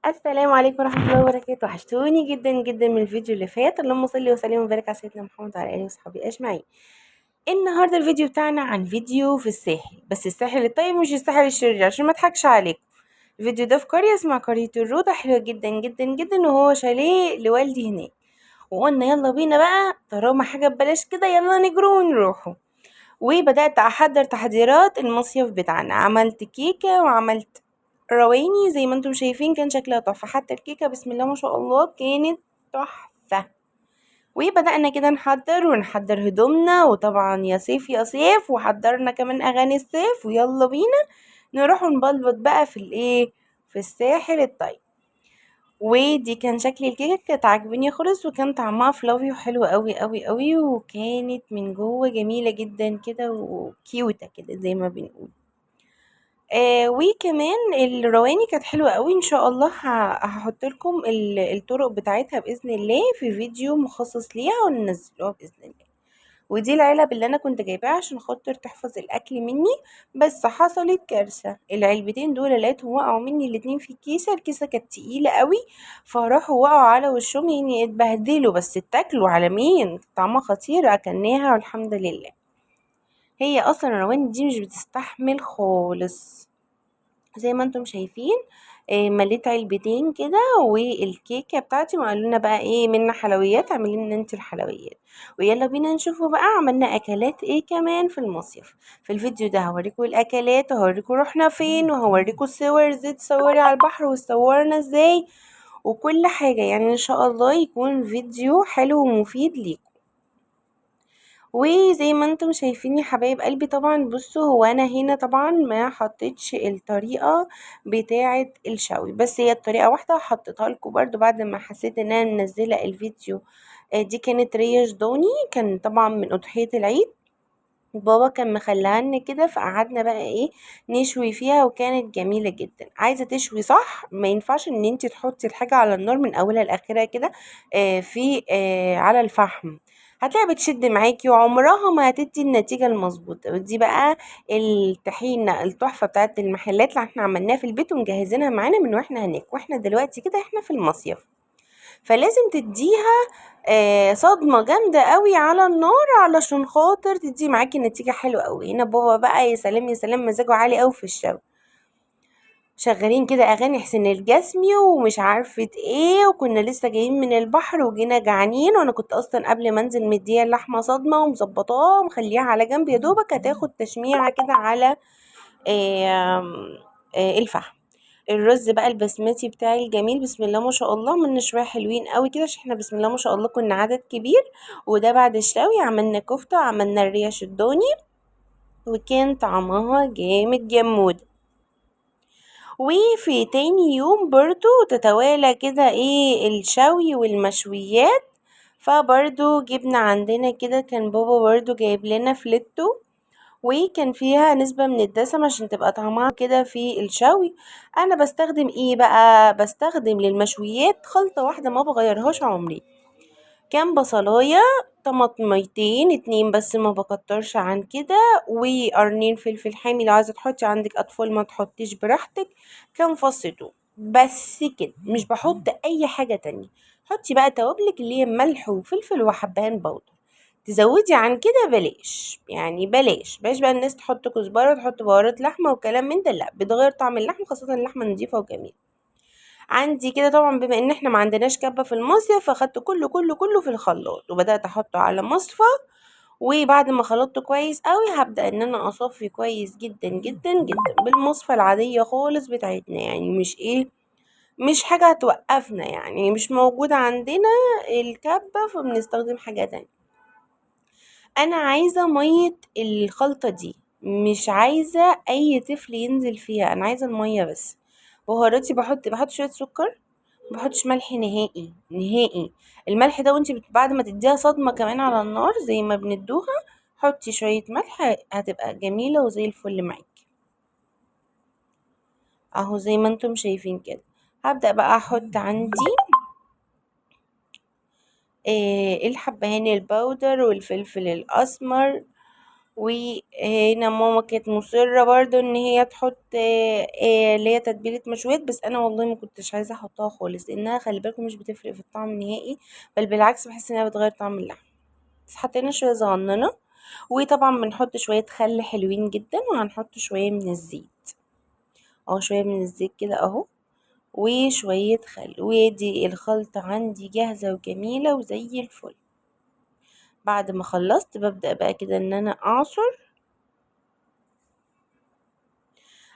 السلام عليكم ورحمة الله وبركاته. وحشتوني جدا جدا من الفيديو اللي فات. اللهم صل وسلم وبارك على سيدنا محمد وعلى آله وصحبه أجمعين. النهاردة الفيديو بتاعنا عن فيديو في الساحل، بس الساحل الطيب مش الساحل الشرير عشان ما اضحكش عليكم. الفيديو ده في قرية اسمها قرية الروضة، حلوة جدا جدا جدا، وهو شاليه لوالدي هناك. وقلنا يلا بينا بقى طالما حاجة ببلاش كده يلا نجرو ونروحوا. وبدأت أحضر تحضيرات المصيف بتاعنا، عملت كيكة وعملت رواني زي ما انتم شايفين، كان شكلها تحفة. حتى الكيكة بسم الله ما شاء الله كانت تحفة. وبدأنا كده نحضر هدومنا، وطبعا يا صيف يا صيف، وحضرنا كمان أغاني الصيف، ويلا بينا نروح نبلبط بقى في الايه، في الساحل الطيب. ودي كان شكل الكيكة، كانت عاجبني خالص، وكان طعمها فلافي وحلو قوي قوي قوي، وكانت من جوه جميلة جدا كده وكيوتة كده زي ما بنقول. وكمان الرواني كانت حلوة قوي. ان شاء الله هحط لكم الطرق بتاعتها بإذن الله في فيديو مخصص ليها وننزلوها بإذن الله. ودي العلب اللي انا كنت جايباها عشان خاطر تحفظ الاكل مني، بس حصلت كارثه. العلبتين دول لقيتهم وقعوا مني الاتنين في الكيسه كانت تقيله قوي، فراحوا وقعوا على وشهم، يعني اتبهدلوا، بس اتاكلوا على مين، طعمها خطير، اكلناها والحمد لله. هي اصلا الرواني دي مش بتستحمل خالص زي ما انتم شايفين. مليت علبتين كده، والكيكه بتاعتي وقالوا لنا بقى ايه منا حلويات، اعملي لنا انت الحلويات. ويلا بينا نشوفوا بقى عملنا اكلات ايه كمان في المصيف. في الفيديو ده هوريكم الاكلات، وهوريكم رحنا فين، وهوريكم الصور ازاي تصوري على البحر وصورنا ازاي، وكل حاجه. يعني ان شاء الله يكون فيديو حلو ومفيد ليكم. وزي ما انتم شايفين يا حبايب قلبي، طبعا بصوا هو انا هنا طبعا ما حطيتش الطريقة بتاعة الشوي، بس هي الطريقة واحدة حطيتها لكم برضو بعد ما حسيت ان انا منزلة الفيديو. دي كانت ريش ضاني، كان طبعا من اضحية العيد. بابا كان مخليها لنا كده، فقعدنا بقى ايه نشوي فيها، وكانت جميلة جدا. عايزة تشوي صح، ما ينفعش ان انت تحطي الحاجة على النار من اولها لاخرها كده، في على الفحم، هتلاقي بتشد معاكي وعمرها ما هتدي النتيجة المظبوطة. ودي بقى الطحينة التحفة بتاعت المحلات اللي احنا عملناها في البيت ومجهزينها معانا من واحنا هناك، واحنا دلوقتي كده احنا في المصيف، فلازم تديها صدمة جامدة قوي على النار علشان خاطر تدي معاكي نتيجة حلوة قوي. هنا بابا بقى يا سلام يا سلام مزاجه عالي قوي في الشوي، شغالين كده اغاني حسين الجسمي ومش عارفة ايه، وكنا لسه جايين من البحر وجينا جعانين، وانا كنت اصلا قبل ما انزل مديها اللحمة صدمة ومظبطاها ومخليها على جنب يا دوبك هتاخد تشميعة كده على الفحم. الرز بقى البسمتي بتاعي الجميل بسم الله ما شاء الله، من شويه حلوين قوي كده عشان احنا بسم الله ما شاء الله كنا عدد كبير. وده بعد الشوي عملنا كفته، عملنا الريش الضاني، وكان طعمها جامد جمود. وفي تاني يوم برضو تتوالى كده ايه الشوي والمشويات، فبرضو جبنا عندنا كده، كان بابا برضو جايب لنا فليتو، وكان فيها نسبة من الدسم عشان تبقى طعمها كده في الشوي. انا بستخدم ايه بقى، بستخدم للمشويات خلطة واحدة ما بغيرهاش عمري. كان بصلاية، طماطميتين اتنين بس ما بكترش عن كده، وقرنين فلفل حامي، لو عايزة تحطي عندك اطفال ما تحطيش براحتك. كان فص توم، بس كده مش بحط اي حاجة تانية. حطي بقى توابلك اللي هي ملح وفلفل وحبهان باودر، تزودي عن كده بلاش، يعني بلاش بقى الناس تحط كزبرة تحط بهارات لحمة وكلام من ده، لا بتغير طعم اللحمة، خاصة اللحمة نضيفة وجميلة. عندي كده طبعا بما ان احنا ما عندناش كبة في المصيف، فاخدت كله في الخلاط وبدأت احطه على مصفى. وبعد ما خلطته كويس قوي هبدأ ان انا اصفي كويس جدا جدا جدا بالمصفى العادية خالص بتاعتنا، يعني مش ايه، مش حاجة هتوقفنا، يعني مش موجودة عندنا الكبة فبنستخدم حاجة تانية. انا عايزة مية الخلطة دي، مش عايزة اي طفل ينزل فيها، انا عايزة المية بس. بهاراتي بحط شوية سكر، مبحطش ملح نهائي نهائي. الملح ده وانتي بعد ما تديها صدمة كمان على النار زي ما بندوها، حطي شوية ملح هتبقى جميلة وزي الفل معاكي. اهو زي ما انتم شايفين كده. هبدأ بقى احط عندي الحبهان البودر والفلفل الاسمر، وهنا ماما كانت مصرة برضو ان هي تحط اللي هي تتبيلة مشويات، بس انا والله ما كنتش عايزة احطها خالص، لانها خلي بالكم مش بتفرق في الطعم نهائي، بل بالعكس بحس انها بتغير طعم اللحم. بس حطينا شوية صغننة، وطبعا بنحط شوية خل حلوين جدا، وهنحط شوية من الزيت، شوية من الزيت كده اهو، وشوية خل، ودي الخلطة عندي جاهزة وجميلة وزي الفل. بعد ما خلصت ببدأ بقى كده ان انا اعصر.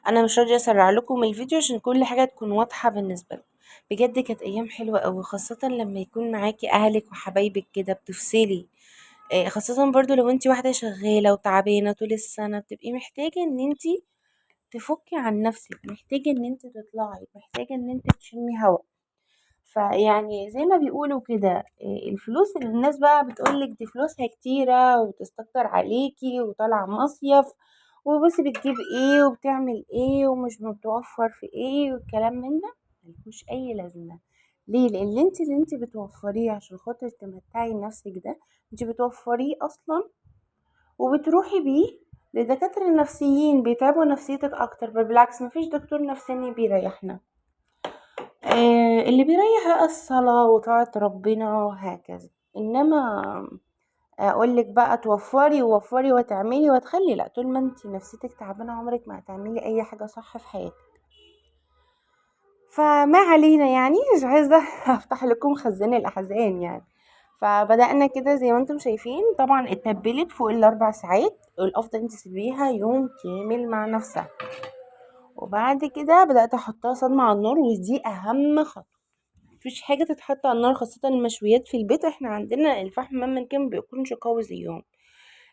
انا مش راضية اسرع لكم الفيديو عشان كل حاجة تكون واضحة بالنسبة لكم. بجد كانت ايام حلوة اوي، خاصة لما يكون معاكي اهلك وحبايبك كده بتفصلي. خاصة برضو لو انتي واحدة شغالة وتعبانة طول السنة، بتبقي محتاجة ان انتي تفكي عن نفسك، محتاجة ان انتي تطلعي، محتاجة ان انتي تشمي هوا. فيعني زي ما بيقولوا كده، الفلوس اللي الناس بقى بتقولك دي فلوسها كتيرة وتستكتر عليكي وطالعة مصيف، وبصي بتجيب ايه وبتعمل ايه ومش بتوفر في ايه والكلام من ده، ملهوش اي لازمة. ليه؟ لان اللي انت بتوفريه عشان خاطر تمتعي نفسك ده، انت بتوفريه اصلا وبتروحي بيه لدكاترة نفسيين بيتعبوا نفسيتك اكتر، بل بالعكس مفيش دكتور نفساني بيريحنا. اللي بيريح بقى الصلاة وطاعة ربنا وهكذا. انما اقولك بقى توفري ووفري وتعملي وتخلي، لا، طول ما انتي نفسيتك تعبانة عمرك ما هتعملي اي حاجة صح في حياتك. فما علينا، يعني مش عايزة افتح لكم خزان الاحزان يعني. فبدأنا كده زي ما انتم شايفين، طبعا اتبلت فوق ال4 ساعات، الافضل انت تسيبيها يوم كامل مع نفسها. وبعد كده بدأت احطها صدمة على النار، ودي اهم خطوة. مفيش حاجة تتحط على النار، خاصة المشويات في البيت، احنا عندنا الفحم مهما كان بيكونش قوي زيهم.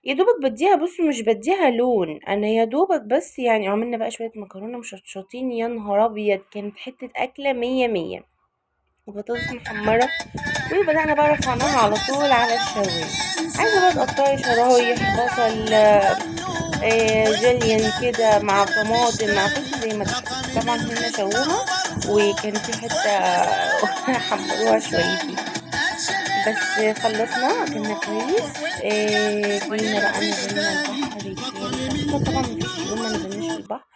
يا دوبك بديها، بص مش بديها لون، انا يا دوبك بس يعني عملنا بقى شوية مكرونة مشطشطين، يا نهار ابيض كانت حتة اكلة مية مية، وبطاطس محمرة. وبدأنا بقى رفعناها على طول على الشواية. عايزة بقى تقطعي شرايح بصل، جوليان كده مع طماطم مع فلفل زي ما تحبي. طبعا هنا شووها، وكان في حتة حمروها شويتين. بس خلصنا اكلنا كويس. جينا بقى نزلنا البحر، كان تحفة. طبعا مفيش يوم ما نزلناش البحر.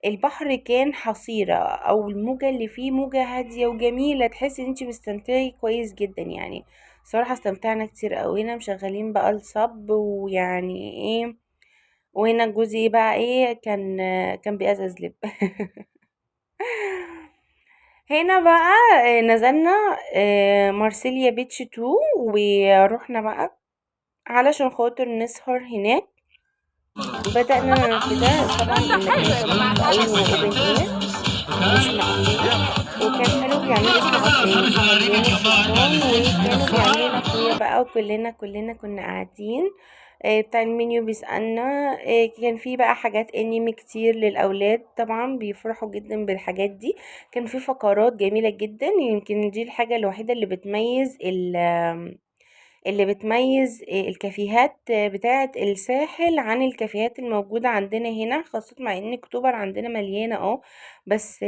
البحر كان حصيرة، او الموجة اللي فيه موجة هادية وجميلة، تحسي ان انتي مستمتعي كويس جدا يعني. صراحة استمتعنا كتير اوي. هنا مشغلين بقى الصب ويعني ايه، وهنا جوزي بقى ايه كان بيأزأز. هنا بقى نزلنا مارسيليا بيتش 2، ورحنا بقى علشان خاطر نسهر هناك. بدأنا كده، طبعا المكان كان تحفة قوي، هو اوبن اير مش مقفول، وكان حلو. بيعملوا اسمه غطيان السلطان، وكانوا بيعملوا لنا اخويا بقى، وكلنا كنا قاعدين. بتاع المنيو بيسألنا. كان في بقى حاجات انمي كتير للأولاد، طبعا بيفرحوا جدا بالحاجات دي. كان في فقرات جميلة جدا، يمكن دي الحاجة الوحيدة اللي بتميز الكافيهات بتاعة الساحل عن الكافيهات الموجودة عندنا هنا، خاصة مع ان اكتوبر عندنا مليانة بس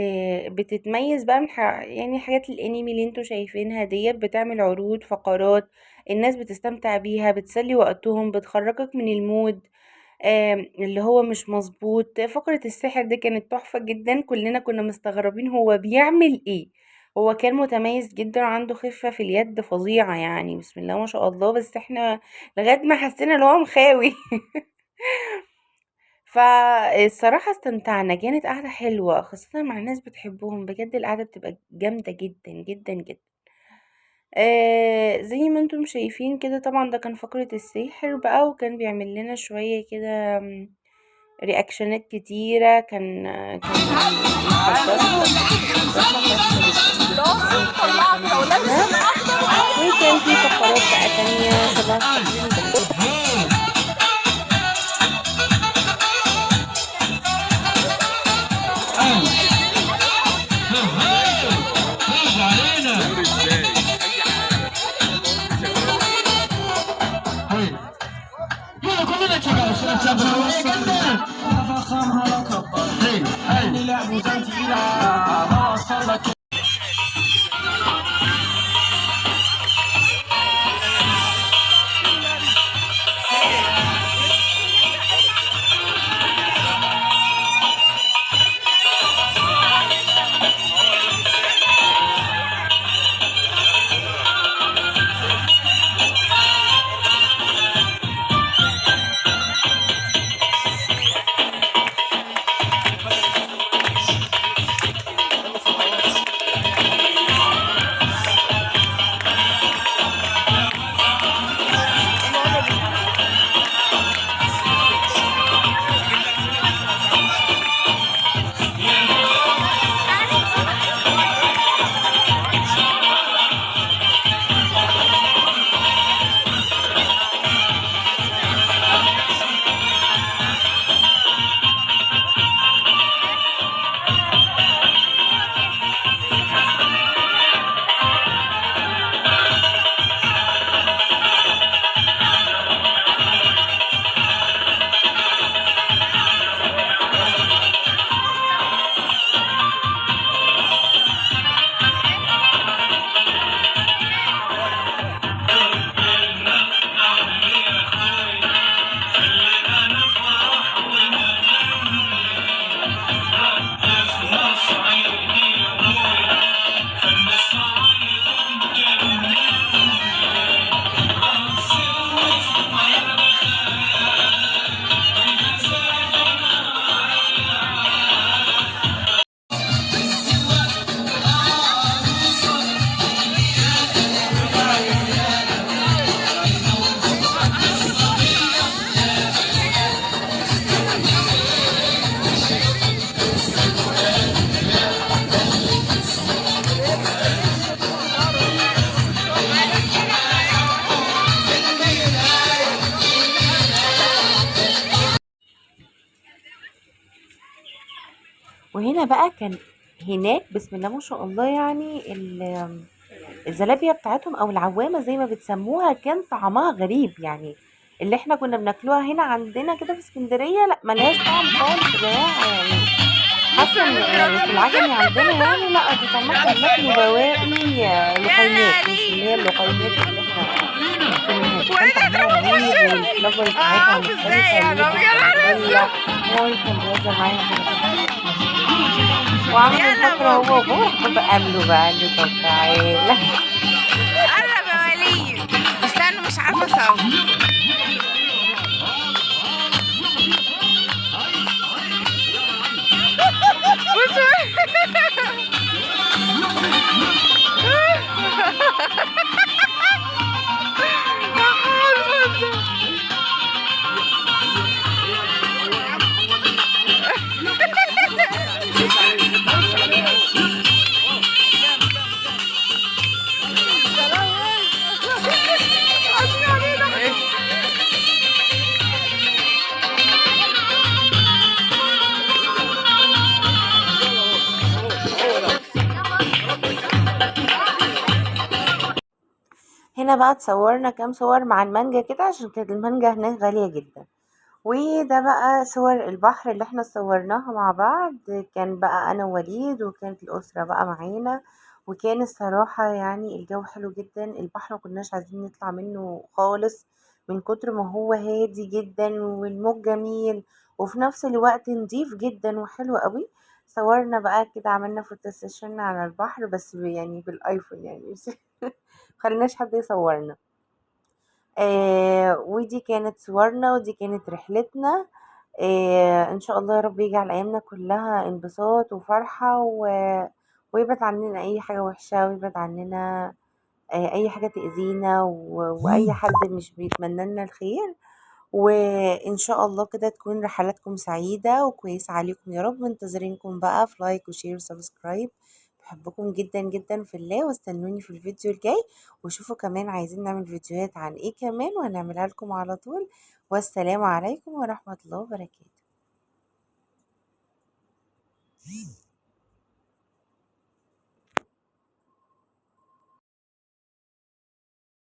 بتتميز بقى من يعني حاجات الانمي اللي انتوا شايفينها ديت، بتعمل عروض فقرات، الناس بتستمتع بيها، بتسلي وقتهم، بتخرجك من المود اللي هو مش مظبوط. فقرة السحر دي كانت تحفة جدا، كلنا كنا مستغربين هو بيعمل ايه. هو كان متميز جدا، عنده خفة في اليد فظيعة يعني، بسم الله ما شاء الله، بس احنا لغاية ما حسينا ان هو مخاوي. فالصراحة استمتعنا، كانت قعدة حلوة خاصة مع ناس بتحبهم، بجد القعدة بتبقى جامدة جدا جدا جدا. زي ما انتم شايفين كده، طبعا ده كان فقرة الساحر بقى، وكان بيعمل لنا شوية كده رياكشنات كتيرة. كان بيحضرنا فاكهة بالتفاصيل كده كان بيقولها. وكان في فقرات بقى تانية شبه فقرة هنا بقى كان هناك بسم الله ما شاء الله يعني الزلابية بتاعتهم او العوامة زي ما بتسموها كان طعمها غريب يعني. اللي احنا كنا بناكلوها هنا عندنا كده في اسكندرية لا ملهاش طعم خالص يا جماعة يعني. حاسة ان في العجمي عندنا يعني لا دي طعمها كان ناكله بواقي لقيمات مش اللي هي اللقيمات اللي احنا بناكلها. دي كان طعمها رهيب والفلافر بتاعتها مختلفة لوز وفانيليا كان بيهزر معايا كده وعامل فاكرة هو وابوه بقابله بقى قال له طب تعالى. قرب يا وليد استنوا مش عارفه اصور. هنا بقى اتصورنا كام صور مع المانجا كده عشان كانت المانجا هناك غالية جدا. وده بقى صور البحر اللي احنا صورناها مع بعض. كان بقى انا ووليد وكانت الاسرة بقى معانا. وكان الصراحة يعني الجو حلو جدا. البحر ما كناش عايزين نطلع منه خالص من كتر ما هو هادي جدا والموج جميل وفي نفس الوقت نضيف جدا وحلو قوي. صورنا بقى كده عملنا فوتو سيشن على البحر بس يعني بالايفون يعني مش مخليناش حد يصورنا. ودي كانت صورنا ودي كانت رحلتنا. ان شاء الله يا رب يجعل ايامنا كلها انبساط وفرحة ويبعد عننا اي حاجة وحشة ويبعد عننا اي حاجة تأذينا واي حد مش بيتمنى لنا الخير. وان شاء الله كده تكون رحلاتكم سعيدة وكويسة عليكم يا رب. منتظرينكم بقى في لايك وشير وسبسكرايب. بحبكم جدا جدا في الله واستنوني في الفيديو الجاي وشوفوا كمان عايزين نعمل فيديوهات عن ايه كمان وهنعملها لكم على طول. والسلام عليكم ورحمة الله وبركاته.